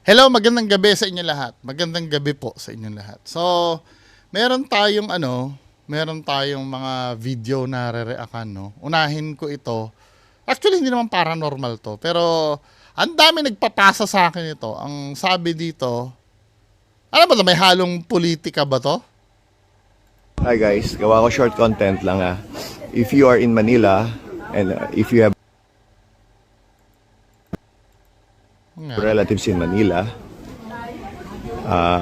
Hello, magandang gabi sa inyo lahat. Magandang gabi po sa inyo lahat. So, meron tayong mga video na re-reactan, no. Unahin ko ito. Actually, hindi naman paranormal to, pero ang dami nagpapasa sa akin ito. Ang sabi dito, alam ba 'to, may halong politika ba to? Hi guys, gawa ko short content lang ah. If you are in Manila and if you have Nga. relatives in Manila,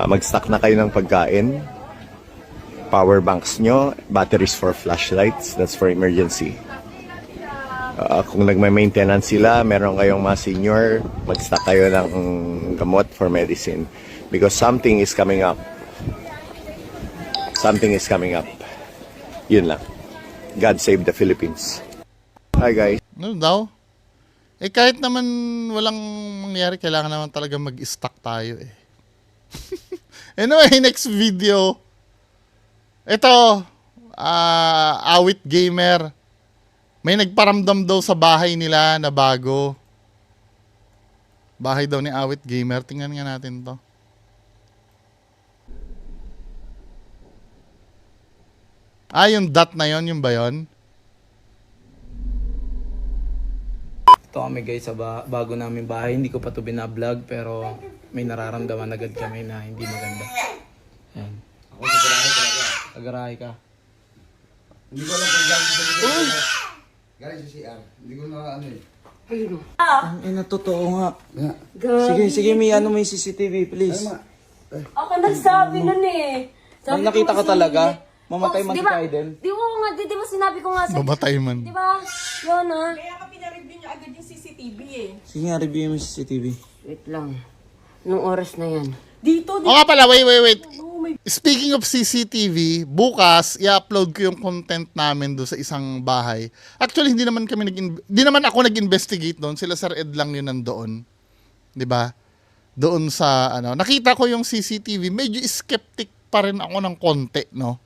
mag-stock na kayo ng pagkain, power banks nyo, batteries for flashlights, that's for emergency. Kung nagma-maintenance sila, meron kayong mga senior, mag-stock kayo ng gamot for medicine because something is coming up. Something is coming up. Yun lang. God save the Philippines. Hi guys. Ano daw? Kahit naman walang mangyari, kailangan naman talaga mag-stock tayo eh. Anyway, next video. Ito, Awit Gamer. May nagparamdam daw sa bahay nila na bago. Bahay daw ni Awit Gamer. Tingnan nga natin to. Yung dot na yon, yung ba yun? Ito kami guys sa bago namin bahay. Hindi ko pa ito binablog pero may nararamdaman agad kami na hindi maganda. Ayan. Ako sa garahe talaga. Tagarahe ka. Hindi ko alam kung galing sa likod. Galing sa CR. Hindi ko na ano eh. Ang ina, totoo nga. Sige, may ano, may CCTV please. Ako nagsabi nun eh. Ang nakita ka talaga? Mamatay man si Kaiden? Di ba sinabi ko nga sa... Mamatay man. Di ba? Yun ah. Kaya ka pinareview niya agad yung CCTV eh. Sige nga, review mo yung CCTV. Wait lang. Nung oras na yan. Dito, O nga pala, wait. Speaking of CCTV, bukas i-upload ko yung content namin do sa isang bahay. Actually, hindi naman ako nag-investigate doon. Sila Sir Ed lang yun nandoon. 'Di ba? Doon sa nakita ko yung CCTV, medyo skeptic pa rin ako ng konti, no?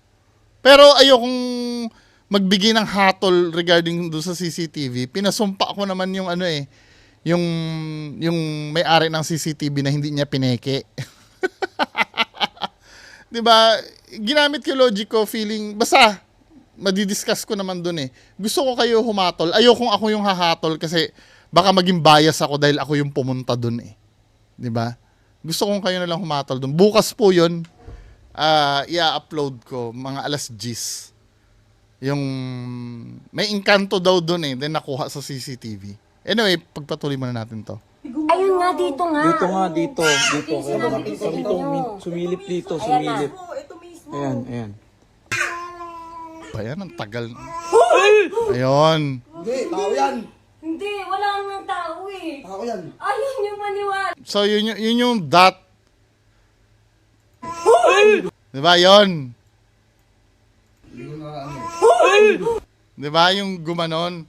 Pero ayokong magbigay ng hatol regarding do sa CCTV. Pinasumpa ko naman yung yung may-ari ng CCTV na hindi niya pineke. 'Di ba? Ginamit ko logic ko, feeling basta madidiscuss ko naman doon eh. Gusto ko kayo humatol. Ayokong ako yung hahatol kasi baka maging bias ako dahil ako yung pumunta doon eh. 'Di ba? Gusto kong kayo na lang humatol doon. Bukas po 'yon. I-upload ko mga alas 10. Yung may engkanto daw doon eh, then nakuha sa CCTV. Anyway, pagpatuloy muna natin 'to. Ayun nga, dito nga. Dito. Sumilip dito, sumilip. oh, ito mismo. Ayan. Ayan, ang tagal. Ayun. Hindi, tao yan. Hindi, wala nang tao eh. Tao yan. Ayun yung maniwala. So, yun yung dot. Diba, yun? Hindi ko na ano eh. Diba, yung gumanon?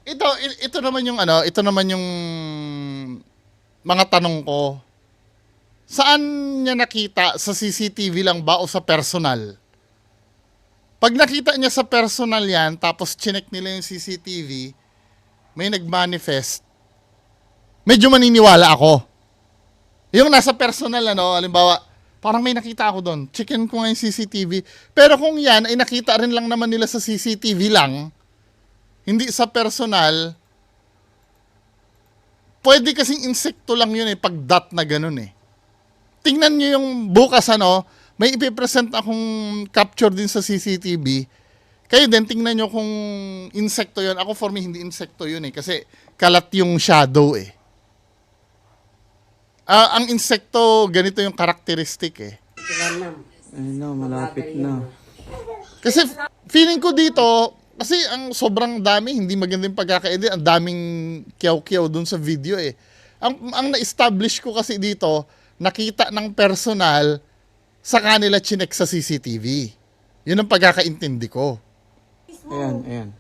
Ito naman yung mga tanong ko. Saan niya nakita? Sa CCTV lang ba o sa personal? Pag nakita niya sa personal yan, tapos chinek nila yung CCTV, may nag-manifest, medyo maniniwala ako. Yung nasa personal, halimbawa, parang may nakita ako doon, checkin ko nga yung CCTV. Pero kung yan ay nakita rin lang naman nila sa CCTV lang, hindi sa personal, pwede kasing insekto lang yun pag dot na ganun eh. Tingnan nyo yung bukas may ipipresent akong capture din sa CCTV. Kayo din, tingnan nyo kung insekto yun. Ako for me, hindi insekto yun kasi kalat yung shadow eh. Ang insekto, ganito yung karakteristik eh. Ayun na, malapit na. Kasi feeling ko dito, kasi ang sobrang dami, hindi magandang pagkaka-edit, ang daming kiyaw-kiyaw dun sa video eh. Ang na-establish ko kasi dito, nakita ng personal sa kanila chinek sa CCTV. Yun ang pagkakaintindi ko. Ayan.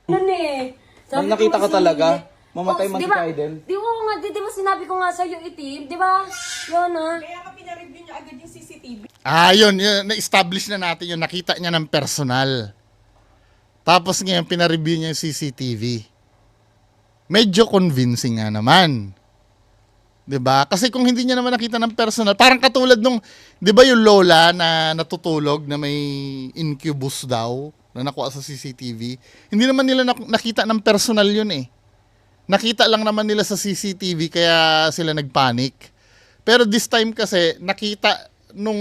Ano eh. Ang nakita ka talaga? Mamatay man si Kaiden? Di ba sinabi ko nga sa'yo itim? Di ba? Yun ah. Kaya ka pinareview niya agad yung CCTV. Yun, na-establish na natin yun, nakita niya ng personal. Tapos ngayon, pinareview niya yung CCTV. Medyo convincing nga naman. 'Di ba? Kasi kung hindi niya naman nakita ng personal, parang katulad nung 'di ba yung lola na natutulog na may incubus daw na nakuha sa CCTV. Hindi naman nila nakita ng personal yun eh. Nakita lang naman nila sa CCTV kaya sila nagpanic. Pero this time kasi nakita nung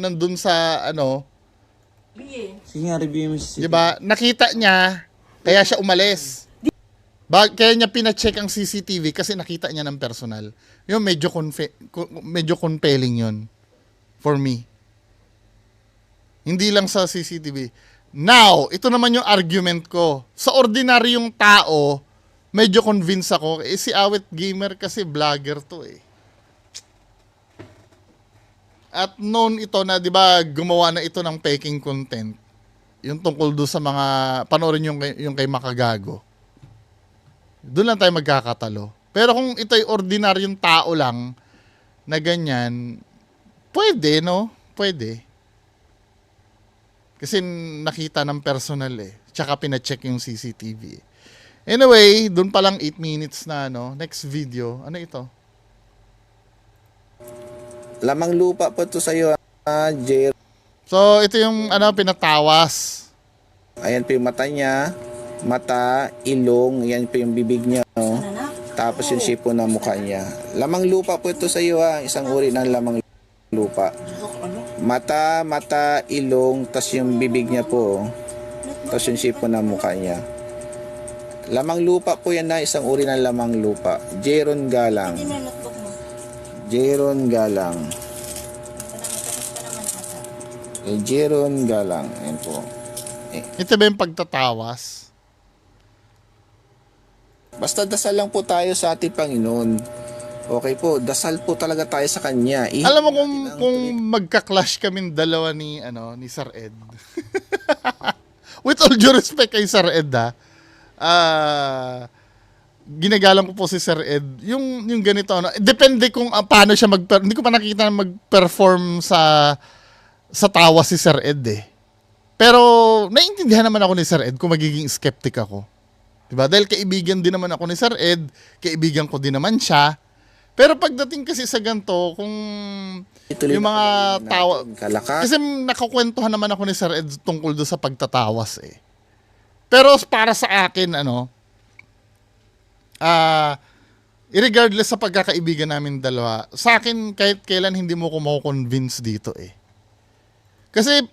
nandun sa ano, B eh. Sige nga, review mo si 'di ba? Nakita niya kaya siya umalis. Kaya niya pina-check ang CCTV kasi nakita niya ng personal. Yung medyo compelling yun for me. Hindi lang sa CCTV. Now, ito naman yung argument ko. Sa ordinaryong tao, medyo convinced ako. Si Awit Gamer kasi vlogger to eh. At known ito na, di ba, gumawa na ito ng peking content. Yung tungkol doon sa mga, panoorin yung kay Makagago. Doon lang tayo magkakatalo. Pero kung ito'y ordinaryong tao lang na ganyan, pwede, no? Pwede. Kasi nakita ng personal eh. Tsaka pina-check yung CCTV. Anyway, doon pa lang 8 minutes na, no? Next video. Ano ito? Lamang lupa po to sa'yo, Jer. So, ito yung pinatawas. Ayan po yung mata niya. Mata, ilong, yan po yung bibig niya. Oh. Tapos yung shape po ng mukha niya. Lamang lupa po ito sa iyo, ha. Isang uri ng lamang lupa. Mata, ilong, tas yung bibig niya po. Tas yung shape po ng mukha niya. Lamang lupa po yan, na isang uri ng lamang lupa. Jeron Galang. Jeron Galang. Jeron Galang. Ayan po. Ito ba yung pagtatawas? Basta dasal lang po tayo sa ating Panginoon. Okay po, dasal po talaga tayo sa Kanya. Alam mo kung magka-clash kaming dalawa ni Sir Ed. With all due respect kay Sir Ed ginagalang ko po si Sir Ed. Yung ganito depende kung paano siya hindi ko pa nakita na mag-perform sa tawa si Sir Ed eh. Pero naiintindihan naman ako ni Sir Ed kung magiging skeptic ako. Diba? Dahil kaibigan din naman ako ni Sir Ed, kaibigan ko din naman siya. Pero pagdating kasi sa ganito, kung yung mga tawa, kasi nakakwentuhan naman ako ni Sir Ed tungkol doon sa pagtatawas eh. Pero para sa akin, regardless sa pagkakaibigan namin dalawa, sa akin kahit kailan hindi mo ko mako-convince dito eh. Kasi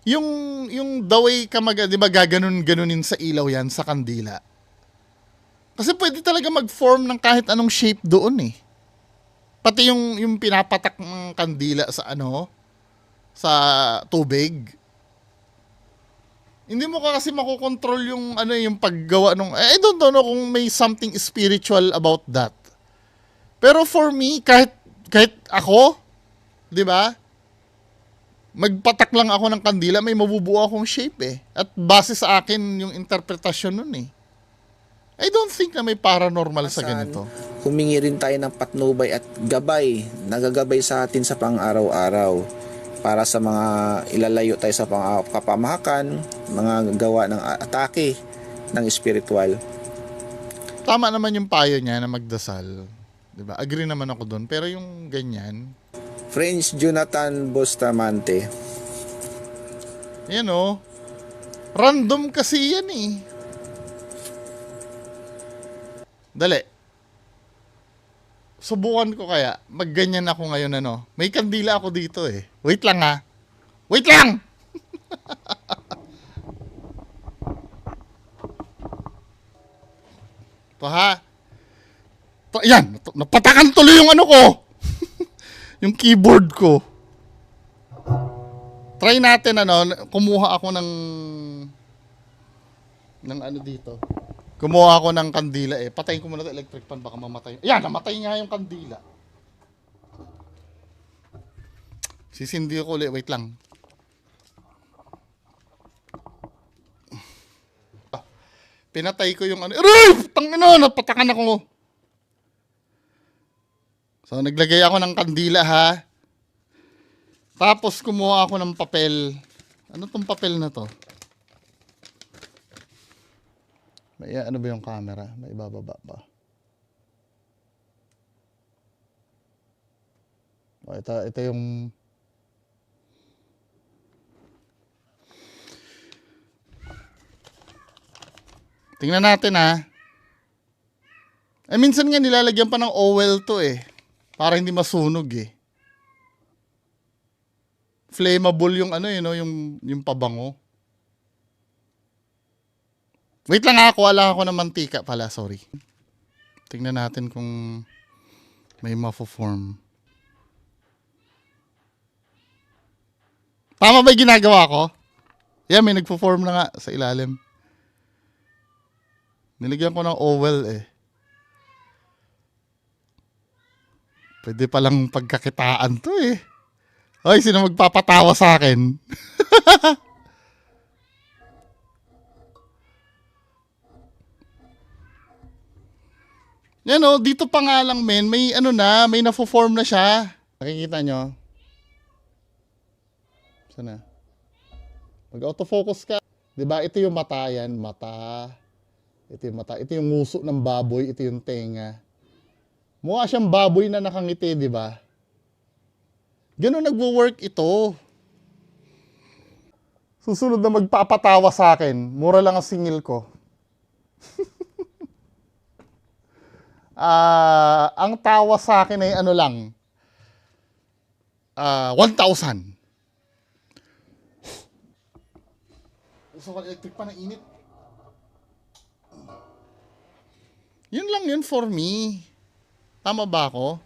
yung the way ka di ba gaganon-ganunin sa ilaw yan, sa kandila. Kasi pwede talaga mag-form ng kahit anong shape doon eh. Pati yung pinapatak ng kandila sa tubig. Hindi mo ka kasi makokontrol yung yung paggawa nung I don't know kung may something spiritual about that. Pero for me, kahit ako, 'di ba? Magpatak lang ako ng kandila, may mabubuo akong shape eh. At base sa akin yung interpretasyon nun eh. I don't think na may paranormal sa ganito. Humingi rin tayo ng patnubay at gabay, nagagabay sa atin sa pang-araw-araw para sa mga ilalayo tayo sa kapamahakan, mga gawa ng atake ng spiritual. Tama naman yung payo niya na magdasal. 'Di ba? Agree naman ako doon. Pero yung ganyan, French Jonathan Bustamante. yan random kasi yan eh. Dali. Subukan ko kaya. Magganyan ako ngayon May kandila ako dito eh. Wait lang ha. Wait lang! Ito ha. Yan. Napatakan tuloy yung ko. Yung keyboard ko. Try natin kumuha ako ng dito. Kumuha ako ng kandila eh. Patayin ko muna 'tong electric fan baka mamatay. Ayan, namatay nga yung kandila. Sisindi ko ulit, wait lang. Pinatay ko yung Aray! Tangina, napatakan ako. So, naglagay ako ng kandila ha. Tapos, kumuha ako ng papel. Ano tong papel na to? Ano ba yung camera? May bababa pa. Ito yung... Tingnan natin ha. Minsan nga nilalagyan pa ng oil to para hindi masunog Flammable yung yung pabango. Wait lang kuha ako ng mantika pala, sorry. Tingnan natin kung may mafo-form. Tama ba yung ginagawa ko? Yeah, may nagpo-form na nga sa ilalim. Nilagyan ko ng oil Pwede palang pagkakitaan to Ay, sino magpapatawa sa akin? Yan dito pa nga lang men, may may nafo-form na siya. Nakikita nyo? Sana? Mag-autofocus ka. Diba, ito yung mata yan, mata. Ito yung mata. Ito yung nguso ng baboy, ito yung tenga. Mukha siyang baboy na nakangiti, diba? Ganun nagwo-work ito. Susunod na magpapatawa sa akin, mura lang ang singil ko. Ang tawa sa akin ay lang, 1,000. Gusto ko electric pa na init. Yun lang yun for me. Tama ba ako?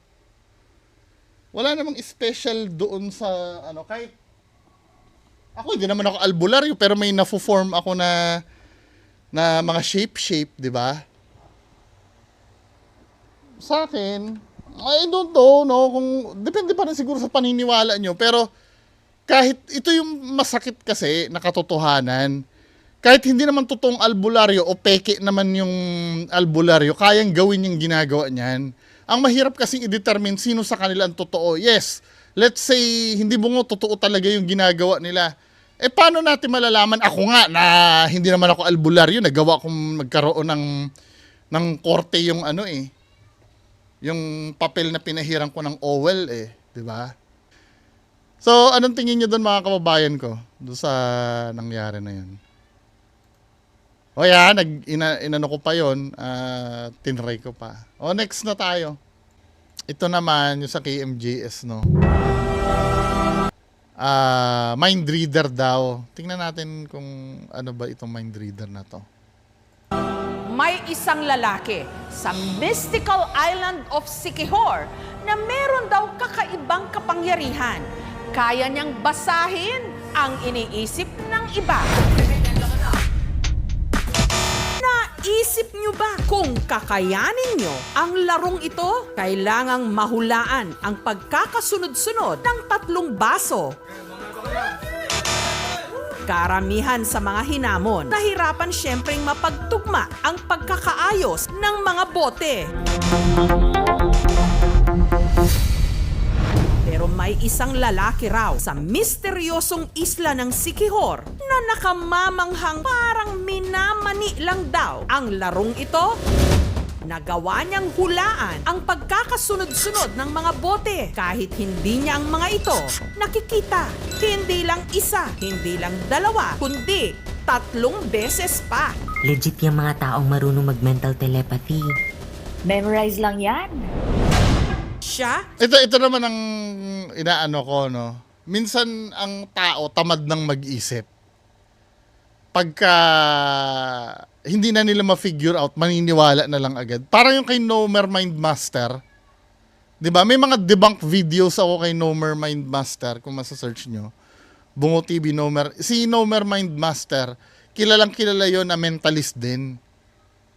Wala namang special doon sa kahit ako hindi naman ako albularyo pero may nafo-form ako na mga shape, di ba? Sa akin, I don't know, kung depende pa rin siguro sa paniniwala nyo, pero kahit ito yung masakit kasi na katotohanan, kahit hindi naman totoong albularyo o peke naman yung albularyo, kayang gawin yung ginagawa niyan. Ang mahirap kasing i-determine sino sa kanila ang totoo. Yes, let's say hindi mo totoo talaga yung ginagawa nila. Paano natin malalaman? Ako nga na hindi naman ako albularyo, nagawa kong magkaroon ng korte yung yung papel na pinahiran ko ng oil di ba? So, anong tingin niyo doon mga kababayan ko? Doon sa nangyari na yun. O yan, inano ko pa yun, tinry ko pa. O, next na tayo. Ito naman, yung sa KMJS, no? Mind reader daw. Tingnan natin kung ano ba itong mind reader na to. May isang lalaki sa mystical island of Siquijor na meron daw kakaibang kapangyarihan. Kaya niyang basahin ang iniisip ng iba. Naisip niyo ba kung kakayanin niyo ang larong ito? Kailangang mahulaan ang pagkakasunod-sunod ng 3 baso. Karamihan sa mga hinamon, nahirapan siyempreng mapagtugma ang pagkakaayos ng mga bote. Pero may isang lalaki raw sa misteryosong isla ng Siquijor na nakamamanghang parang minamani lang daw ang larong ito. Nagawa niyang hulaan ang pagkakasunod-sunod ng mga bote kahit hindi niya ang mga ito nakikita. Hindi lang isa, hindi lang 2, kundi 3 beses pa. Legit yung mga taong marunong mag-mental telepathy. Memorize lang yan. Siya, Ito naman ang inaano ko, no? Minsan ang tao tamad ng mag-isip. Pagka hindi na nila ma-figure out, maniniwala na lang agad. Parang yung kay Nomer Mindmaster. 'Di ba? May mga debunk videos ako kay Nomer Mindmaster kung masa-search nyo. Bungo TV Nomer. Si Nomer Mindmaster, kilalang kilala yon na mentalist din.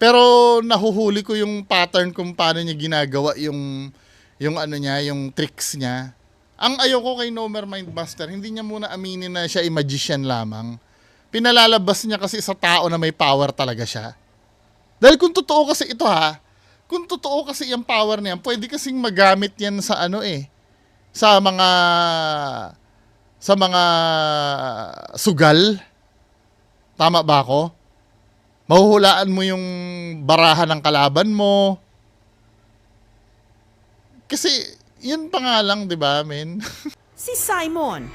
Pero nahuhuli ko yung pattern kung paano niya ginagawa yung yung tricks niya. Ang ayoko kay Nomer Mindmaster, hindi niya muna aminin na siya ay magician lamang. Pinalalabas niya kasi sa tao na may power talaga siya. Dahil kung totoo kasi ito kung totoo kasi yung power niyan, pwede kasing magamit yan sa sa mga sugal. Tama ba ako? Mahuhulaan mo yung barahan ng kalaban mo. Kasi yun pa nga lang, di ba, men? Si Simon,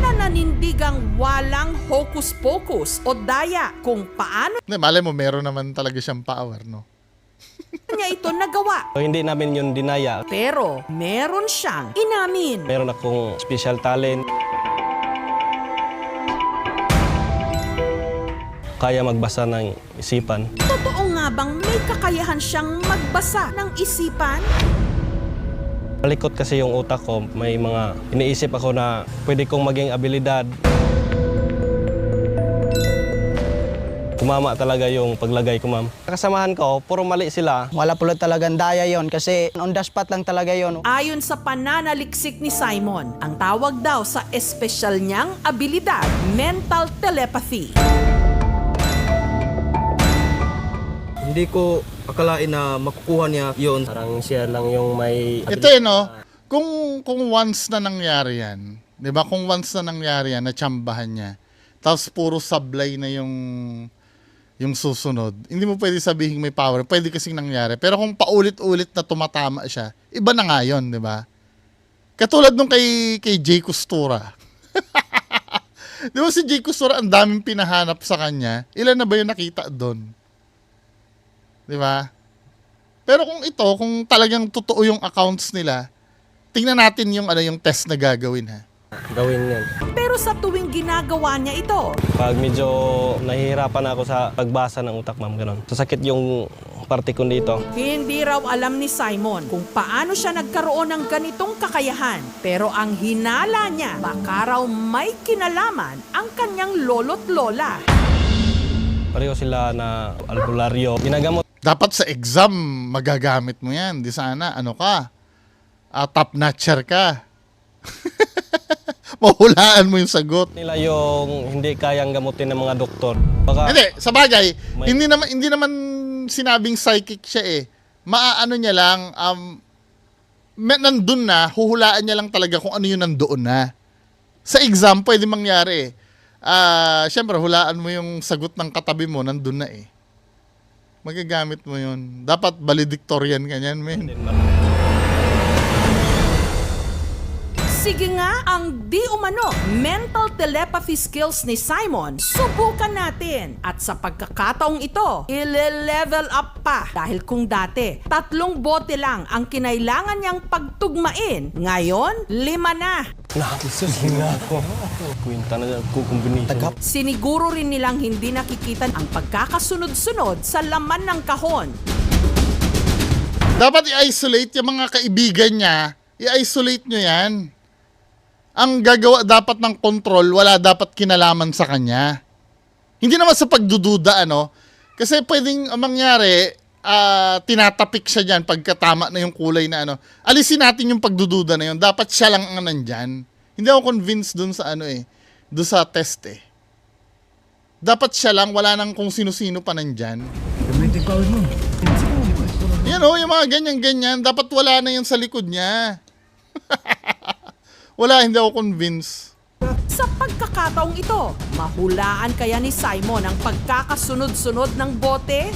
na nanindigang walang hocus-pocus o daya kung paano Hindi, malay mo, meron naman talaga siyang power, no? niya ito nagawa. Hindi namin yun dinaya. Pero meron siyang inamin. Meron akong special talent. Kaya magbasa ng isipan. Totoo nga bang may kakayahan siyang magbasa ng isipan? Malikot kasi yung utak ko. May mga iniisip ako na pwede kong maging abilidad. Tumama talaga yung paglagay ko, ma'am. Kasamahan ko, puro mali sila. Wala pala talagang daya yon kasi on the spot lang talaga yon. Ayon sa pananaliksik ni Simon, ang tawag daw sa espesyal niyang abilidad, mental telepathy. Hindi ko akalain na makukuha niya yon. Parang siya lang yung may... Ito no, kung once na nangyari yan, di ba, kung once na nangyari yan, natsambahan niya, tapos puro sablay na yung susunod, hindi mo pwede sabihin may power. Pwede kasing nangyari. Pero kung paulit-ulit na tumatama siya, iba na nga yun, di ba? Katulad nung kay Jay Costura. Di ba si Jay Costura, ang daming pinahanap sa kanya. Ilan na ba yung nakita doon? Di ba? Pero kung talagang totoo yung accounts nila, tingnan natin yung test na gagawin, ha? Gawin yan. Pero sa tuwing ginagawa niya ito, Pag medyo nahihirapan ako sa pagbasa ng utak, ma'am, ganun. Sasakit yung parte ko dito. hindi raw alam ni Simon kung paano siya nagkaroon ng ganitong kakayahan. Pero ang hinala niya, baka raw may kinalaman ang kanyang lolo't lola. Pareho sila na albularyo. Ginagamot Dapat sa exam, magagamit mo yan. Di sana, top notcher ka. Mahulaan mo yung sagot. nila yung hindi kayang gamutin ng mga doktor. Baka Hindi, sa bagay, May- hindi naman sinabing psychic siya eh. Maaano niya lang, nandun na, huhulaan niya lang talaga kung ano yung nandoon na. Sa exam, pwede mangyari eh. Siyempre, hulaan mo yung sagot ng katabi mo, nandun na eh. Magagamit mo yun. Dapat valedictorian ka niyan, men. Sige nga, ang di umano mental telepathy skills ni Simon, subukan natin. At sa pagkakataong ito, ile-level up pa. Dahil kung dati, 3 bote lang ang kinailangan niyang pagtugmain, ngayon, 5 na. nakakisusin nga ako. Kwenta na kukumbini. Siniguro rin nilang hindi nakikita ang pagkakasunod-sunod sa laman ng kahon. Dapat i-isolate yung mga kaibigan niya. I-isolate nyo yan. Ang gagawa dapat ng control, wala dapat kinalaman sa kanya. Hindi naman sa pagdududa, Kasi pwedeng mangyari, tinatapik siya dyan pagkatama na yung kulay na Alisin natin yung pagdududa na yun. Dapat siya lang ang nandyan. Hindi ako convinced dun sa dun sa test eh. Dapat siya lang, wala nang kung sino-sino pa nandyan. Yan yung mga ganyan-ganyan. Dapat wala na yan sa likod niya. Wala, hindi ako convinced. Sa pagkakataong ito, mahulaan kaya ni Simon ang pagkakasunod-sunod ng bote?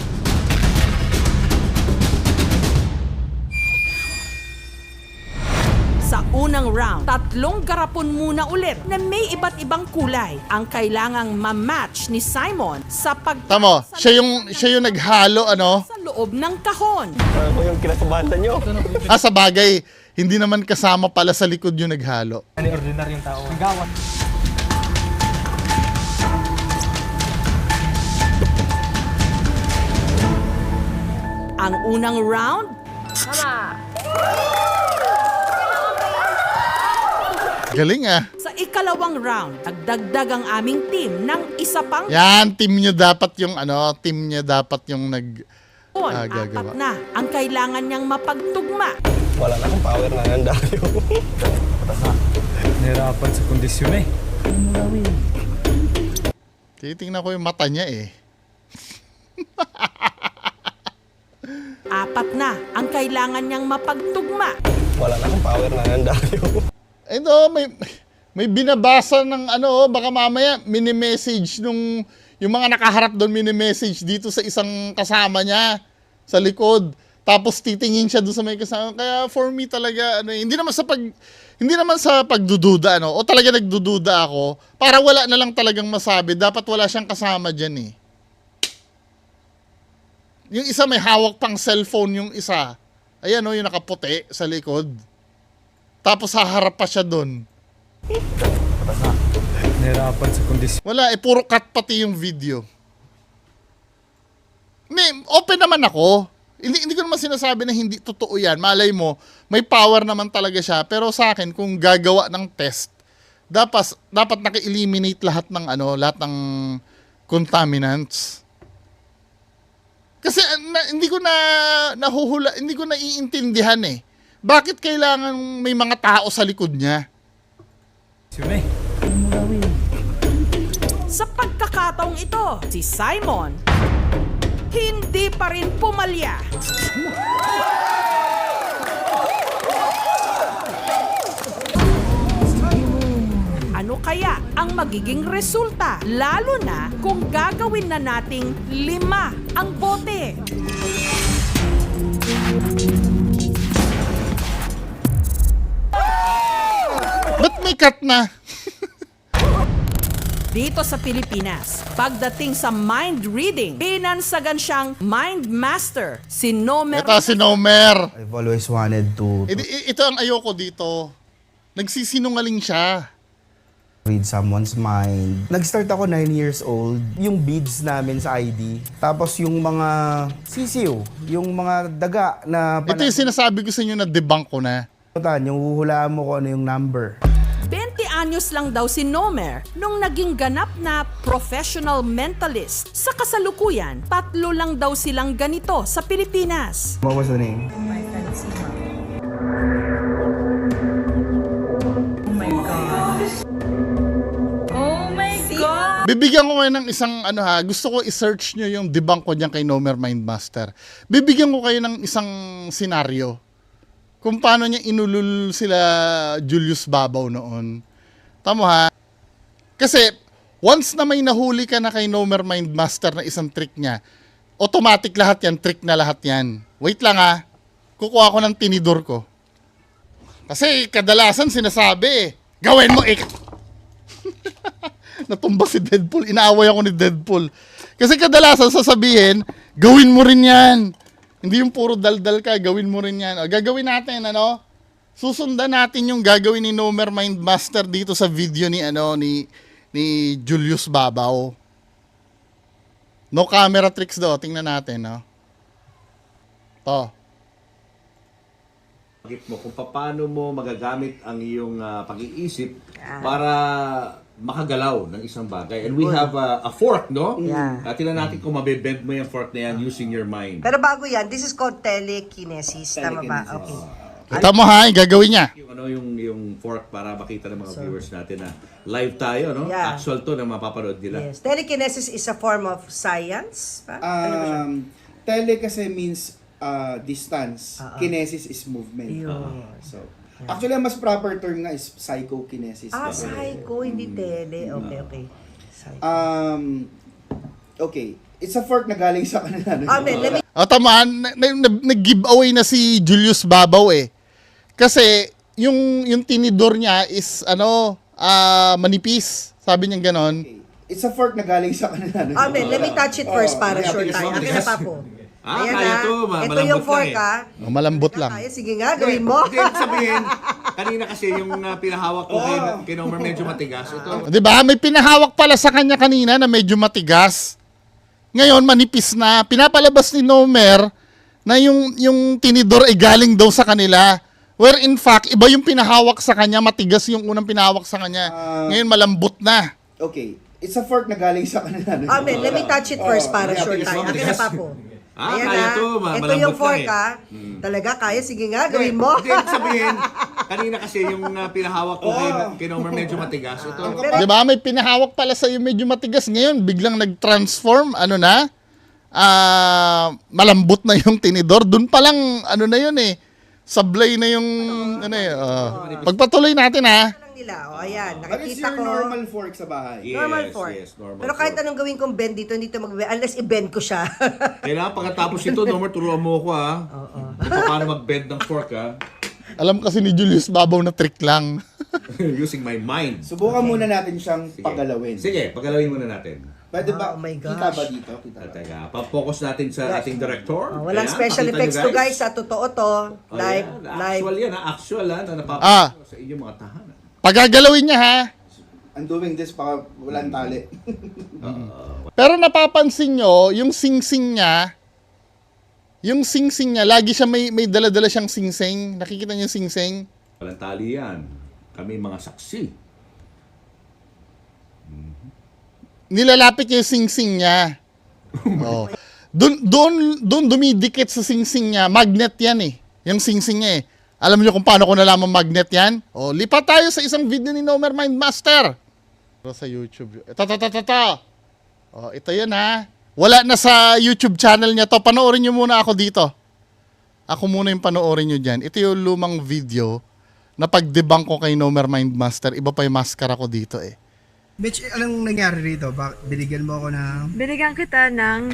Sa unang round, 3 garapon muna ulit na may iba't ibang kulay ang kailangang ma-match ni Simon sa Tamo, siya yung naghalo, sa loob ng kahon. Ako yung kinakabahan nyo. sa bagay, hindi naman kasama pala sa likod yung naghalo. Ang unang round, Galing ah. sa ikalawang round, nagdagdag ang aming team ng isa pang Yan, team nyo dapat yung kahon. gagawa. 4 na ang kailangan niyang mapagtugma. Wala na akong power na ng Dario. Nahirapan sa kondisyon eh. Titingnan ko yung mata niya eh. 4 na ang kailangan niyang mapagtugma. Wala na akong power na ng Dario. May binabasa ng baka mamaya mini-message yung mga nakaharap doon, mini-message dito sa isang kasama niya sa likod. Tapos titingin siya doon sa may kasama. Kaya for me talaga, hindi naman sa pagdududa, o talaga nagdududa ako, para wala na lang talagang masabi, dapat wala siyang kasama dyan eh. Yung isa may hawak pang cellphone yung isa. Ayan yung nakaputi sa likod. Tapos haharap pa siya doon. Nahirapan sa kondisyon. Wala, puro cut pati yung video. Open naman ako. Hindi ko naman sinasabi na hindi totoo yan. Malay mo, may power naman talaga siya. Pero sa akin, kung gagawa ng test, dapat naka-eliminate lahat ng contaminants. Kasi hindi ko naiintindihan eh. Bakit kailangan may mga tao sa likod niya? Sa pagkakataong ito, si Simon hindi pa rin pumalya. Ano kaya ang magiging resulta? Lalo na kung gagawin na nating 5 ang bote. Ba't may cut na? Dito sa Pilipinas, pagdating sa mind reading, binansagan siyang mind master, si Nomer. Ito si Nomer. I've always wanted to Ito ang ayoko dito. Nagsisinungaling siya. read someone's mind. Nag-start ako 9 years old. Yung beads namin sa ID. Tapos yung mga sisiw, yung mga daga na Ito yung sinasabi ko sa inyo na debunk ko na. yung huhulaan mo kung ano yung number. 20 anyos lang daw si Nomer nung naging ganap na professional mentalist. Sa kasalukuyan, 3 lang daw silang ganito sa Pilipinas. What was the name? Bibigyan ko kayo ng isang gusto ko i-search nyo yung debunk ko dyan kay Nomer Mindmaster. Bibigyan ko kayo ng isang senaryo kung paano niya inulul sila Julius Babaw noon. Tamo ha? Kasi once na may nahuli ka na kay Nomer Mindmaster na isang trick niya, automatic lahat yan, trick na lahat yan. Wait lang ha, kukuha ko ng tinidor ko. Kasi kadalasan sinasabi, gawin mo Natumba si Deadpool. Inaaway ako ni Deadpool. Kasi kadalasan sasabihin, gawin mo rin yan. Hindi yung puro daldal ka, gawin mo rin yan. O, gagawin natin, susundan natin yung gagawin ni Nomer Mindmaster dito sa video ni Julius Babaw. No camera tricks daw. Tingnan natin, To. Mo kung paano mo magagamit ang iyong pag-iisip para makagalaw ng isang bagay. And we have a fork, no? Yeah. Tingnan natin kung mabibend mo yung fork na yan using your mind. Pero bago yan, this is called telekinesis. Tama ba? Okay. Kita mo ha, yung gagawin niya. Yung fork para makita ng mga viewers natin na live tayo, no? Yeah. Actual to na mapapanood nila. Yes. Telekinesis is a form of science. Ano ba siya? Tele kasi means distance. Kinesis is movement. So, actually, ang mas proper term nga is psychokinesis. Psycho, hindi tele. Okay. Okay. It's a fork na galing sa kanila. Tama, nag-giveaway na si Julius Babaw Kasi yung tinidor niya is manipis. Sabi niya ganon. Okay. It's a fork na galing sa kanila. Let me touch it first para sure tayo. Akin na pa po. Ayan kaya to, ito yung fork Malambot lang. Kaya, sige nga, gawin mo. Hindi, sabihin, kanina kasi yung pinahawak ko kay Nomer medyo matigas. Ito. Di ba? May pinahawak pala sa kanya kanina na medyo matigas. Ngayon, manipis na. Pinapalabas ni Nomer na yung tinidor ay galing daw sa kanila. Where in fact, iba yung pinahawak sa kanya, matigas yung unang pinahawak sa kanya. Ngayon, malambot na. Okay. It's a fork na galing sa kanila. Let me touch it first para sure tayo. Akin na pa po. Ayan kaya to, ito yung fork Talaga, kaya? Sige nga, gawin mo. Hindi, sabihin, kanina kasi yung pinahawak ko kay Nomer medyo matigas. Ito. Di ba? May pinahawak pala sa iyo medyo matigas. Ngayon, biglang nag-transform, malambot na yung tinidor. Doon pa lang, na yun sablay na yung, pagpatuloy natin nila. O, ayan. But it's Nakikita your ko. normal fork sa bahay. Normal Yes, fork. yes, normal Pero kahit fork. anong gawin kong bend dito, hindi ito mag-bend. Unless i-bend ko siya. Kailangan pagkatapos ito, Nomer, turuan mo ako ha. Kung paano mag-bend ng fork ha. Alam kasi ni Julius Babaw na trick lang. Using my mind. Subukan muna natin siyang pagalawin. Sige, pagalawin muna natin. Pwede ba? Oh my gosh. Kita ba dito? Kita ba? Teka, pa-focus natin sa ating director. Walang Ayan, special pakita effects nyo, to guys. Sa totoo to. Oh, Live. yan. Live. Actual yan ha. Actual ha. Na napapakita sa inyong mga tahanan. Pagagalawin niya ha. I'm doing this baka walang tali. Pero napapansin nyo, yung singsing niya, lagi siya may dala-dala siyang singsing. Nakikita niyo yung singsing? Walang tali yan. Kami mga saksi. Nilalapit niya yung singsing niya. Oh. Doon dumidikit sa singsing niya. Magnet yan eh. Yung singsing niya eh. Alam niyo kung paano ko nalaman magnet yan? Oh, lipat tayo sa isang video ni Nomer Mindmaster. Sa YouTube. Ito. Oh, ito yan ha. Wala na sa YouTube channel niya to. Panoorin niyo muna ako dito. Ako muna yung panoorin niyo dyan. Ito yung lumang video na pag-debunk ko kay Nomer Mindmaster. Iba pa yung maskara ko dito eh. Mitch, anong nangyari rito? Binigyan mo ako ng... Binigyan kita ng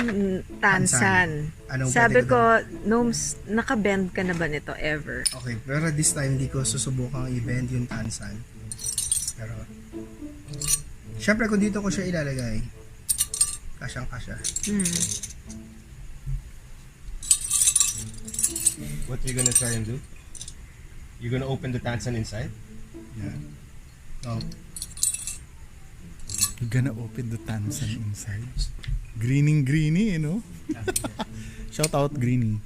tansan. Anong Sabi pwede ko, Noms, nakabend ka na ba nito ever? Okay, pero this time hindi ko susubukang i-bend yung tansan. Pero, syempre kung dito ko siya ilalagay, kasyang-kasya. What you gonna try and do? You gonna open the tansan inside? Yeah. Oh. You're gonna open the tansan inside. Greeny, you know? Shout out, Greeny.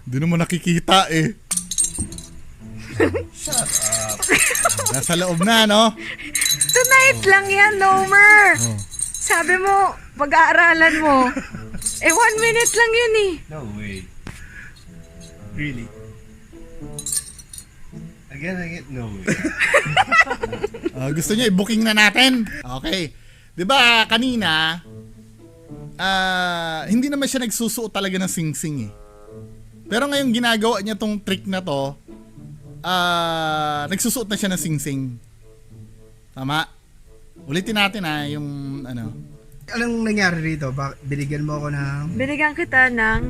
Di naman nakikita eh. Shut up. Nasa loob na, no? Tonight lang yan, Nomer! Oh. Sabi mo, pag-aaralan mo. 1 minute lang yun eh. No way. Really? Again, no way. Gusto niyo i-booking na natin? Okay. 'Di ba kanina hindi naman siya nagsusuot talaga ng singsing eh. Pero ngayon ginagawa niya tong trick na to, nagsusuot na siya ng singsing. Tama? Ulitin natin yung ano. Anong nangyari rito? Binigyan mo ako ng... Binigyan kita ng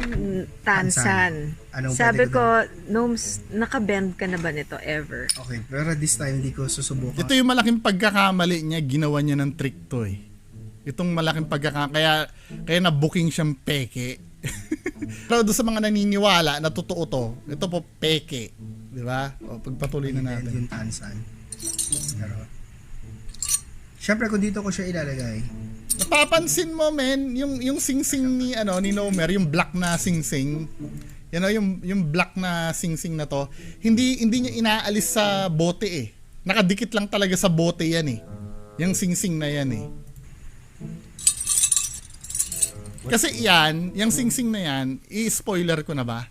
tansan. Anong Sabi pwede ko, Noms, nakabend ka na ba nito ever? Okay, pero this time hindi ko susubukan. Ito yung malaking pagkakamali niya, ginawa niya ng trick to eh. Itong malaking kaya na-booking siyang peke. Pero doon sa mga naniniwala na totoo to, ito po peke. Di ba? O, pagpatuloy na natin. Yung tansan. Pero, syempre kung dito ko siya ilalagay, napapansin mo men, yung singsing ni Nomer, yung black na singsing, yung black na singsing na to, hindi niya inaalis sa bote eh. Nakadikit lang talaga sa bote yan eh. Yung singsing na yan eh. Kasi yung singsing na yan, i-spoiler ko na ba?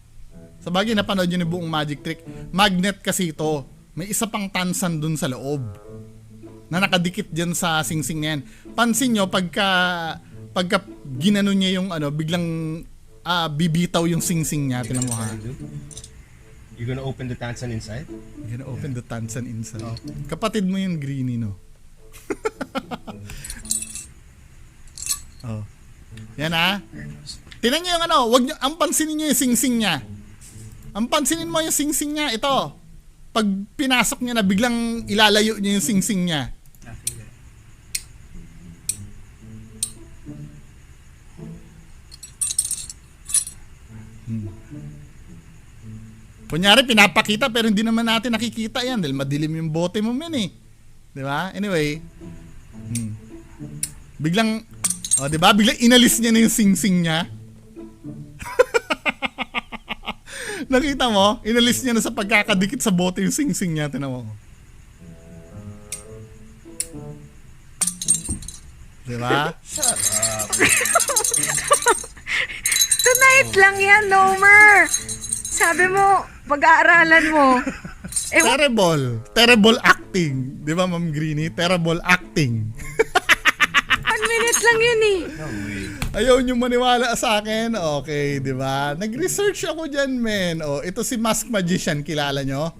Sa bagay napanood yun yung buong magic trick. Magnet kasi ito. May isa pang tansan dun sa loob na nakadikit dyan sa singsing na yan. Pansin nyo, pagka ginano niya yung biglang bibitaw yung singsing niya. Tinan mo ha. You gonna open the tansan inside? You're gonna open the tansan inside. Oh. Kapatid mo yung Greeny, no? Oh. Yan ha. Tinan nyo yung wag nyo, ang pansinin nyo yung singsing niya. Ang pansinin mo yung singsing niya, ito. Pag pinasok niya na, biglang ilalayo niya yung singsing niya. Kunyari, pinapakita pero hindi naman natin nakikita yan dahil madilim yung bote mo men eh. Di ba? Anyway. Biglang, di ba? Biglang inalis niya na yung singsing niya. Nakita mo? Inalis niya na sa pagkakadikit sa bote yung singsing niya. Tinan mo. Di ba? Shut up. Tonight lang yan, Nomer! Sabi mo, pag-aaralan mo. Terrible acting. Di ba, Ma'am Greeny? Terrible acting. 1 minute lang lang yun eh. Ayaw nyo maniwala sa akin? Okay, di ba? Nag-research ako dyan, men. O, ito si Mask Magician, kilala nyo?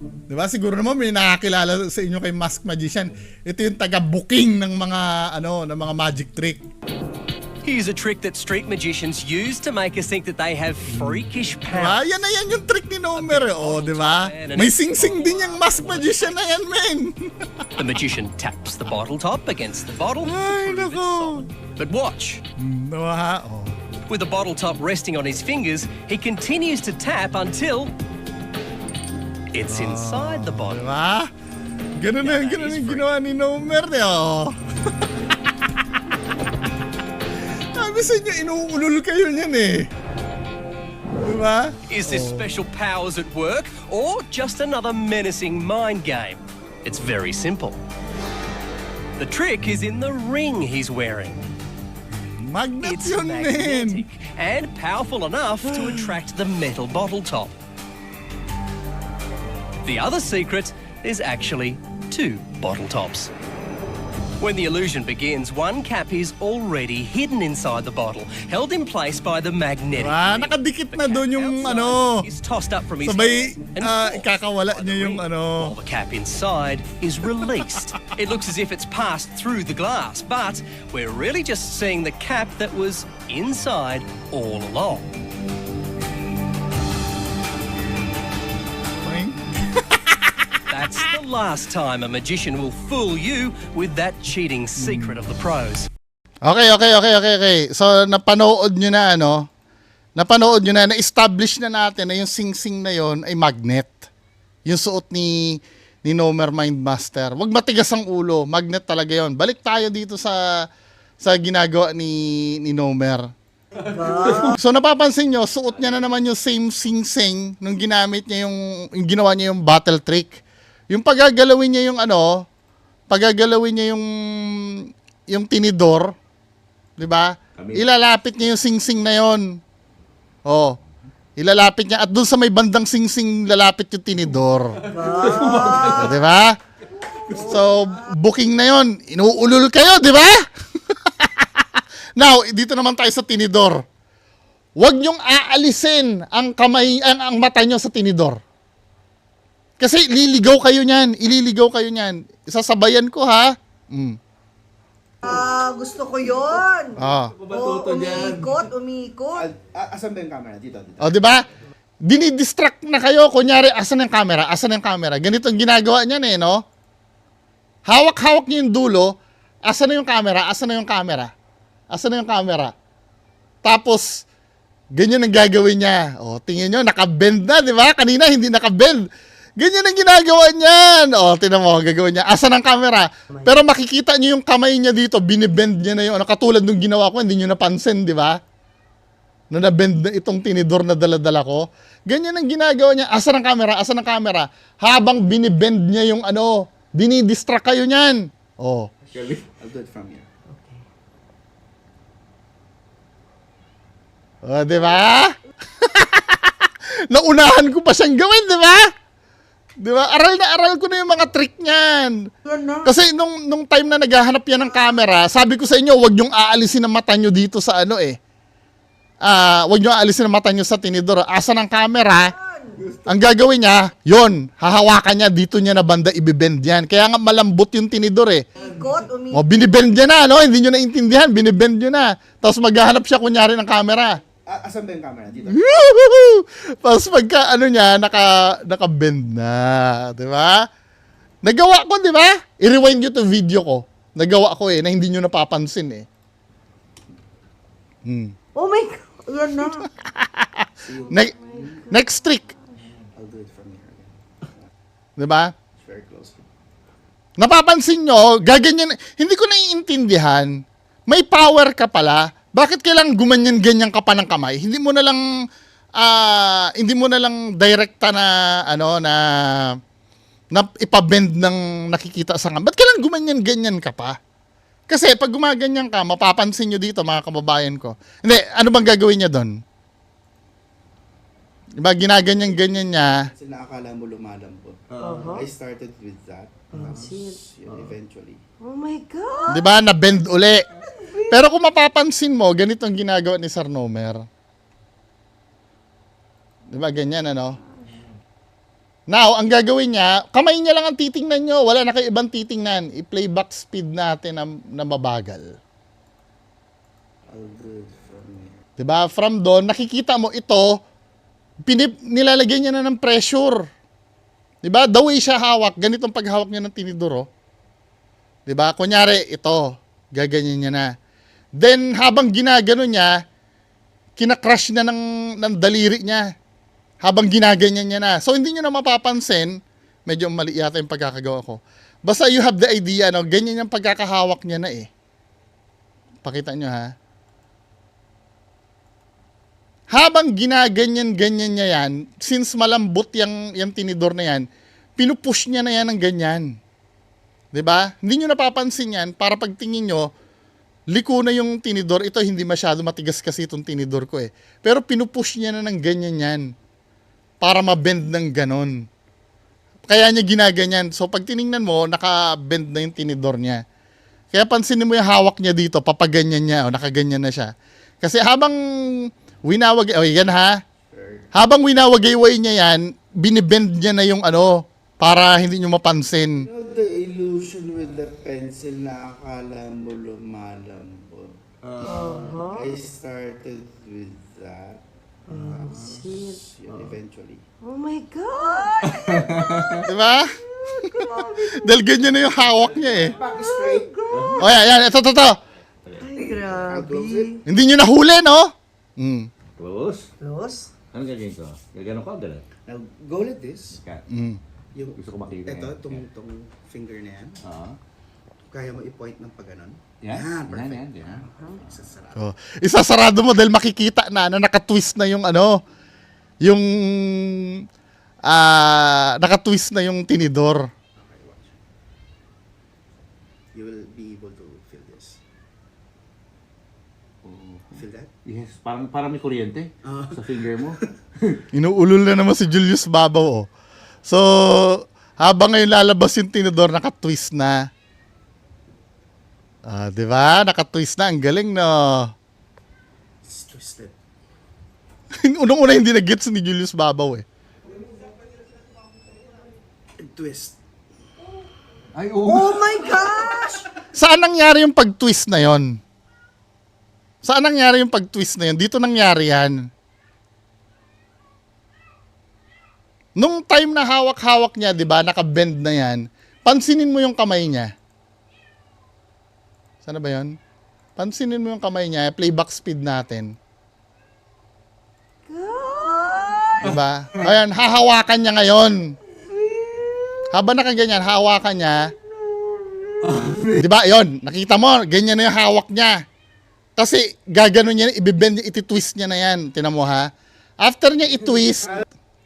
Di ba? Siguro naman may nakakilala sa inyo kay Mask Magician. Ito yung taga-booking ng mga, ng mga magic trick. Here's a trick that street magicians use to make us think that they have freakish powers. Yan na yan yung trick ni Nomer. O, di ba? May sing-sing din yung Mask Magician na yan, men. The magician taps the bottle top against the bottle. Ay, nako. But watch. Diba? Oh. With the bottle top resting on his fingers, he continues to tap until it's inside the bottle. Diba? Ganun na yung ginawa ni Nomer. Oh. Sabi sa inyo, inuulol kayo niyan eh. Diba? Is this special powers at work or just another menacing mind game? It's very simple. The trick is in the ring he's wearing. Magnet It's yun, men. magnetic and powerful enough to attract the metal bottle top. The other secret is actually 2 bottle tops. When the illusion begins, one cap is already hidden inside the bottle, held in place by the magnetic ring. Nakadikit na doon yung is tossed up from his sabay head and ikakawala niya yung while the cap inside is released. It looks as if it's passed through the glass, but we're really just seeing the cap that was inside all along. That's the last time a magician will fool you with that cheating secret of the pros. Okay. So, napanood nyo na, na-establish na natin na yung sing-sing na yon ay magnet. Yung suot ni Nomer Mindmaster. Huwag matigas ang ulo. Magnet talaga yon. Balik tayo dito sa ginagawa ni Nomer. So, napapansin nyo, suot niya na naman yung same sing-sing nung ginamit niya yung ginawa niya yung battle trick. Yung pagagalawin niya yung tinidor, 'di ba? Ilalapit niya yung sing-sing na 'yon. Oh. Ilalapit niya at doon sa may bandang sing-sing lalapit yung tinidor. Wow. 'Di ba? So, booking na 'yon. Inuulol kayo, 'di ba? Now, dito naman tayo sa tinidor. Huwag niyong aalisin ang ang mata niyo sa tinidor. Kasi ililigaw kayo niyan. Isasabayan ko, ha? Gusto ko yun. Umiikot. Asan ba yung camera? Dito. O, di ba? Dinidistract na kayo. Kunyari, asan ang camera? Ganito ang ginagawa niyan eh, no? Hawak-hawak niyo yung dulo. Asan na yung camera? Tapos, ganyan ang gagawin niya. O, tingin nyo, nakabend na, di ba? Kanina, hindi nakabend. Ganyan ang ginagawa niyan. O, tingnan mo, gagawin niya. Asan ang camera? Pero makikita niyo yung kamay niya dito, binibend niya na yung, katulad nung ginawa ko, hindi niyo napansin, di ba? Na nabend na itong tinidor na dala-dala ko. Ganyan ang ginagawa niya. Asan ang camera? Habang binibend niya yung dinidistract kayo niyan. O. I'll do it from here. O, di ba? Naunahan ko pa siyang gawin, di ba? Di ba? Aral ko na yung mga trick niyan. Kasi nung time na naghahanap yan ng camera, sabi ko sa inyo, huwag niyong aalisin ang mata niyo dito sa huwag niyong aalisin ang mata niyo sa tinidor. Asan ang camera? Ang gagawin niya, hahawakan niya, dito niya na banda ibibend yan. Kaya nga malambot yung tinidor eh. O, binibend niya na, no? Hindi niyo naintindihan, binibend niyo na. Tapos maghahanap siya kunyari ng camera. Asan ba yung camera? Dito. Tapos pagka naka-bend na, di ba? Nagawa ko, di ba? I-rewind nyo to video ko. Nagawa ko na hindi nyo napapansin eh. Oh my God, yan na. Next trick. I'll do it from here again. Di ba? Very close. Napapansin nyo, gaganyan, hindi ko naiintindihan, may power ka pala, bakit kailangan gumanyan-ganyan ka pa ng kamay? Hindi mo na lang direkta na ipabend ng nakikita sa kamay. Ba't kailangan gumanyan-ganyan ka pa? Kasi pag gumaganyan ka, mapapansin nyo dito mga kababayan ko. Hindi, ano bang gagawin niya doon? Diba, ginaganyan-ganyan niya. Kasi nakakala mo lumalambot. I started with that. Tapos, yun, eventually. Oh my God. Diba, na-bend uli. Pero kung mapapansin mo, ganito ang ginagawa ni Sir Nomer. Diba, ganyan, ano? Now, ang gagawin niya, kamay niya lang ang titingnan nyo. Wala na kayo ibang titingnan. I-playback speed natin na mabagal. Diba? From doon, nakikita mo ito, nilalagyan niya na ng pressure. Diba? The way siya hawak, ganitong paghawak niya ng tinidor, oh. Diba? Kunyari, ito, gaganyan niya na. Then, habang ginagano niya, kinakrush na ng daliri niya. Habang ginaganyan niya na. So, hindi nyo na mapapansin, medyo mali yata yung pagkakagawa ko. Basta you have the idea, no? Ganyan yung pagkakahawak niya na eh. Pakita nyo, ha? Habang ginaganyan-ganyan niya yan, since malambot yung tinidor na yan, pinupush niya na yan ng ganyan. 'Di ba? Hindi nyo napapansin yan, para pagtingin nyo, liko na yung tinidor. Ito, hindi masyado matigas kasi itong tinidor ko eh. Pero pinupush niya na ng ganyan yan. Para mabend ng ganon. Kaya niya ginaganyan. So, pag tiningnan mo, naka-bend na yung tinidor niya. Kaya pansinin mo yung hawak niya dito, papaganyan niya, o nakaganyan na siya. Kasi habang yan ha. Habang winawagayway niya yan, binibend niya na yung ano, para hindi nyo mapansin. You know the illusion with the pencil na akala mo lumalambot. I started with that. Eventually. Oh my God! Diba? Dahil ganyan na yung hawak niya eh. Back straight. O yan, ito. Ay, grabe. Hindi nyo nahuli, no? Close. Close? Anong gagawin ko? Gagano ko, dala? Now, go like this. Yung, Gusto ko makita ito, yan. itong finger na yan. Oo. Kaya mo i-point ng paganon. Yan, Perfect. yan. Isasarap. Oh, isasarado mo dahil makikita na nakatwist na yung ano, yung nakatwist na yung tinidor. You will be able to feel this. Feel that? Yes, parang may kuryente sa finger mo. Inuulol na naman si Julius Babaw, oh. So, habang ngayon lalabas yung tinidor, nakatwist na. Di ba? Nakatwist na. Ang galing, no? It's twisted. Unang-una hindi na-gets ni Julius Babaw, eh. Twist. Ay, Oh my gosh! Saan nangyari yung pag-twist na yon? Saan nangyari yung pag-twist na yon? Dito nangyari yan. Nung time na hawak-hawak niya, di ba, naka-bend na yan, pansinin mo yung kamay niya. Sana ba yun? Pansinin mo yung kamay niya, playback speed natin. Di ba? Ayan, hahawakan niya ngayon. Habang nakaganyan, hahawakan niya. Di ba? Yun, nakita mo, ganyan na yung hawak niya. Kasi gaganon niya, ibibend niya, ititwist niya na yan. Tinan mo, ha? After niya itwist,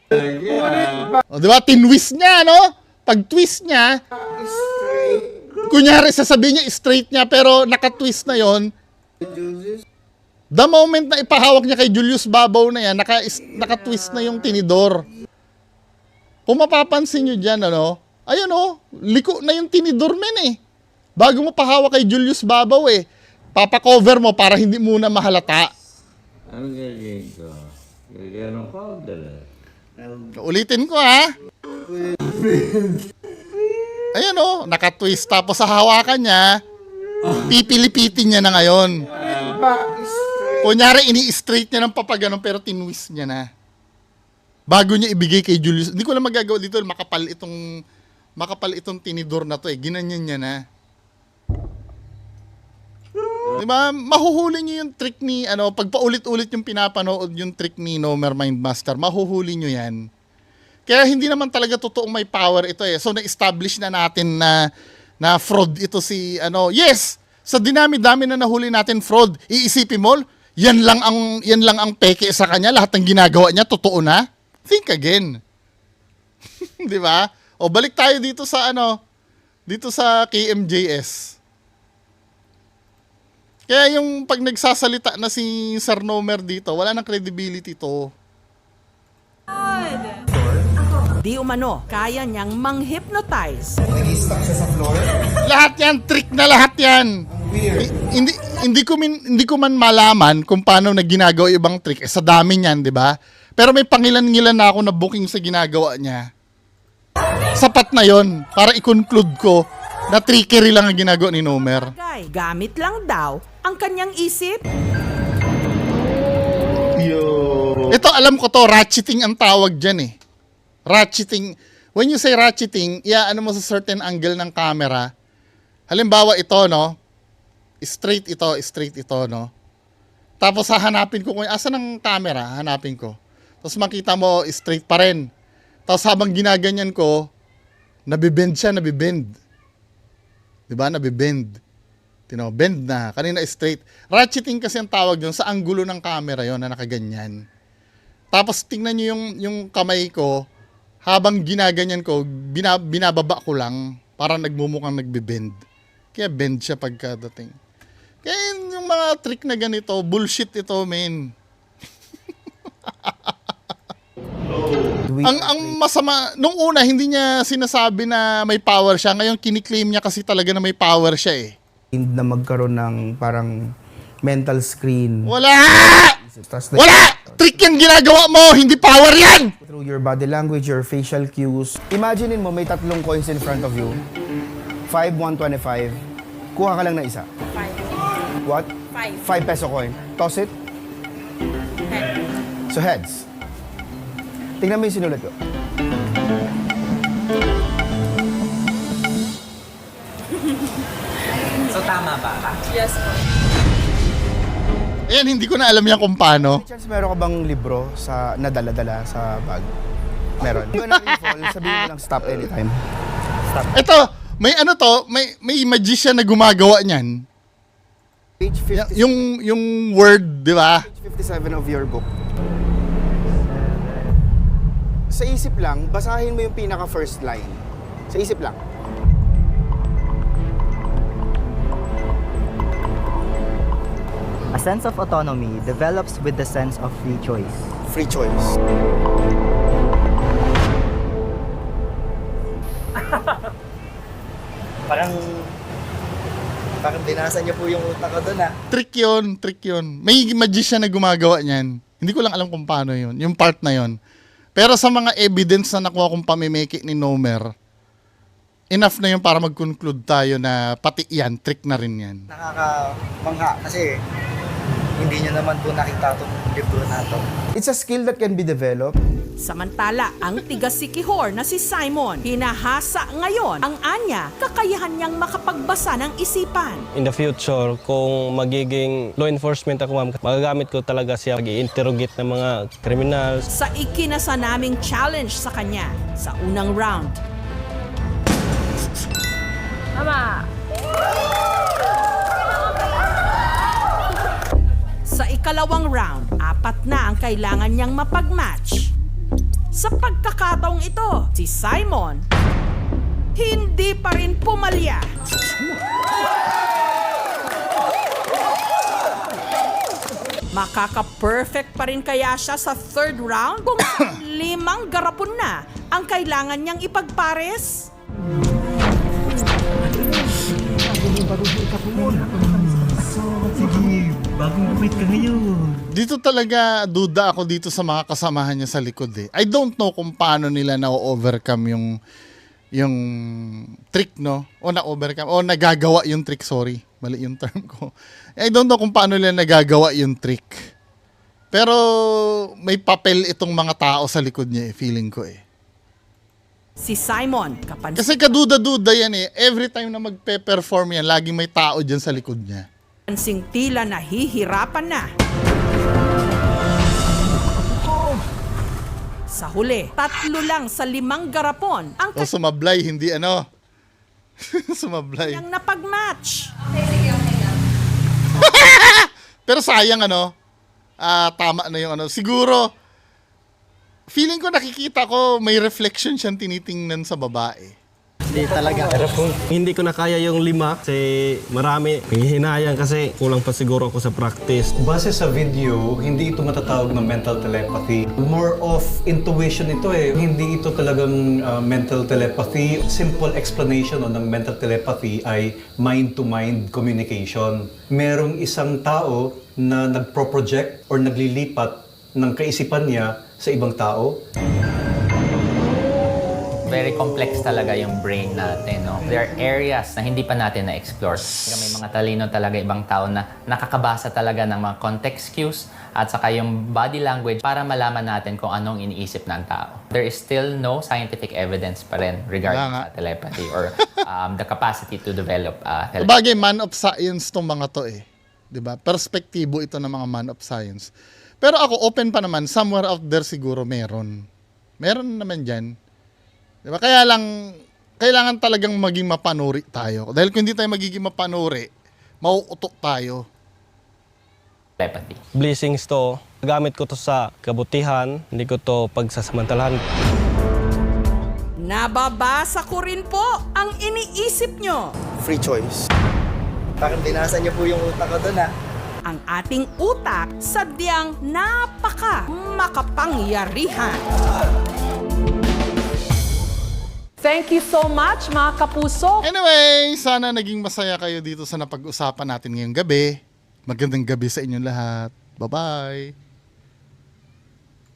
di ba? Tinwist niya, no? Pag twist niya, kunyari sasabihin niya straight niya pero nakatwist na yon. The moment na ipahawak niya kay Julius Babaw na yan, nakatwist na yung tinidor. Kung mapapansin nyo dyan, ano? Ayun, oh, liko na yung tinidor, men, eh. Bago mo pahawak kay Julius Babaw, eh. Papakover mo para hindi muna mahalata. Anong gagawin ko? Gagano ko, dala? Ulitin ko, ha? Ayan, oh, nakatwist. Tapos sa hawakan niya, pipilipitin niya na ngayon. Kunyari, ini-straight niya ng papaganon pero tinwist niya na. Bago niya ibigay kay Julius. Hindi ko lang magagawa dito. Makapal itong tinidor na to eh. Ginanyan niya na. Diba? Mahuhuli niyo yung trick ni, pag paulit-ulit yung pinapanood yung trick ni Nomer Mindmaster, mahuhuli niyo yan. Kaya hindi naman talaga totoong may power ito eh. So, na-establish na natin na fraud ito si, yes! Sa dinami-dami na nahuli natin fraud, iisipin mo, yan lang ang peke sa kanya, lahat ng ginagawa niya, totoo na? Think again. Di ba? O balik tayo dito sa KMJS. Kaya yung pag nagsasalita na si Sir Nomer dito, wala nang credibility to. Di umano, kaya niyang mang-hypnotize. Nag-stuck siya sa floor. Lahat yan, trick na lahat yan. hindi ko man malaman kung paano na ginagawa yung ibang trick. Sa dami niyan, di ba? Pero may pangilan-ngilan na ako na booking sa ginagawa niya. Sapat na yon para i-conclude ko na trickery lang ang ginagawa ni Nomer. Gamit lang daw ang kanyang isip. Ito, alam ko to, ratcheting ang tawag dyan eh. Ratcheting. When you say ratcheting, ano mo sa certain angle ng camera. Halimbawa ito, no? Straight ito, no? Tapos hahanapin ko kung asan ang camera, hanapin ko. Tapos makita mo, straight pa rin. Tapos habang ginaganyan ko, nabibend siya. Diba? Nabibend. Bend na. Kanina straight. Ratcheting kasi ang tawag yun sa anggulo ng camera yon na nakaganyan. Tapos tingnan nyo yung kamay ko, habang ginaganyan ko, binababa ko lang para nagmumukhang nagbibend. Kaya bend siya pagkadating. Kaya yung mga trick na ganito, bullshit ito, men. Ang masama, nung una, hindi niya sinasabi na may power siya. Ngayon, kiniklaim niya kasi talaga na may power siya eh. Na magkaroon ng parang mental screen. Wala! Trick yan ginagawa mo! Hindi power yan! Through your body language, your facial cues. Imaginein mo, may 3 coins in front of you. 5, 125. Kuha ka lang na isa. 5. What? 5 peso coin. Toss it. So heads. Tingnan mo yung sinulat ko. So tama ba? Yes po. Ayan, hindi ko na alam yan kung paano. Chance, meron ka bang libro sa nadala-dala sa bag? Meron. Kung na-fall, sabihin mo lang stop anytime. Stop. Ito, may magician na gumagawa niyan. Page 57. Yung word, di ba? Page 57 of your book. Sa isip lang, basahin mo yung pinaka first line. Sa isip lang. A sense of autonomy develops with the sense of free choice. Free choice. Parang binasa niyo po yung utak ko doon Trick yun. May magician na gumagawa niyan. Hindi ko lang alam kung paano yun. Yung part na yun. Pero sa mga evidence na nakuha kong pamimiki ni Nomer, enough na yun para mag-conclude tayo na pati yan, trick na rin yan. Nakakamangha kasi hindi niyo naman po nakita itong libro na to. It's a skill that can be developed. Samantala, ang tiga-Siquijor na si Simon, hinahasa ngayon ang anya kakayahan niyang makapagbasa ng isipan. In the future, kung magiging law enforcement ako, ma'am, magagamit ko talaga siya mag-i-interrogate ng mga criminals. Sa ikinasa naming challenge sa kanya sa unang round. Mama! Sa ikalawang round, 4 na ang kailangan niyang mapag-match. Sa pagkakataong ito, si Simon hindi pa rin pumalya. Makaka-perfect pa rin kaya siya sa 3rd round kung 5 garapon na ang kailangan niyang ipagpares? Bagong gumit ka ngayon. Dito talaga duda ako dito sa mga kasamahan niya sa likod eh. I don't know kung paano nila na-overcome yung trick, no? O na-overcome, o nagagawa yung trick, sorry. Mali yung term ko. I don't know kung paano nila nagagawa yung trick. Pero may papel itong mga tao sa likod niya eh, feeling ko eh. Si Simon, kasi kaduda-duda yan eh. Every time na magpe-perform yan, laging may tao dyan sa likod niya. Kapansing tila nahihirapan na. Sa huli, 3 lang sa 5 garapon ang O sumablay, hindi ano. Sumablay. kanyang napag-match. Pero sayang ano. Tama na yung ano. Siguro, feeling ko nakikita ko may reflection siyang tinitingnan sa babae. Hindi talaga. Pero kung hindi ko na kaya yung 5, kasi marami, hihinayang kasi kulang pa siguro ako sa practice. Base sa video, hindi ito matatawag na mental telepathy. More of intuition ito eh. Hindi ito talagang mental telepathy. Simple explanation ng mental telepathy ay mind-to-mind communication. Merong isang tao na nagpro-project or naglilipat ng kaisipan niya sa ibang tao. Very complex talaga yung brain natin, no? There are areas na hindi pa natin na-explore. May mga talino talaga ibang tao na nakakabasa talaga ng mga context cues at saka yung body language para malaman natin kung anong iniisip ng tao. There is still no scientific evidence pa rin regarding sa telepathy or the capacity to develop telepathy. Bagay, man of science tong mga to eh. 'Di ba? Perspektibo ito ng mga man of science. Pero ako, open pa naman, somewhere out there siguro meron. Meron naman dyan. Diba? Kaya lang, kailangan talagang maging mapanuri tayo. Dahil kung hindi tayo magiging mapanuri, mauutok tayo. Telepathy. Blessings to. Gamit ko to sa kabutihan, hindi ko to pagsasamantalahan. Nababasa ko rin po ang iniisip nyo. Free choice. Parang binasa niyo po yung utak ko doon, Ang ating utak sadyang makapangyarihan. Thank you so much, mga kapuso. Anyway, sana naging masaya kayo dito sa napag-usapan natin ngayong gabi. Magandang gabi sa inyong lahat. Bye-bye!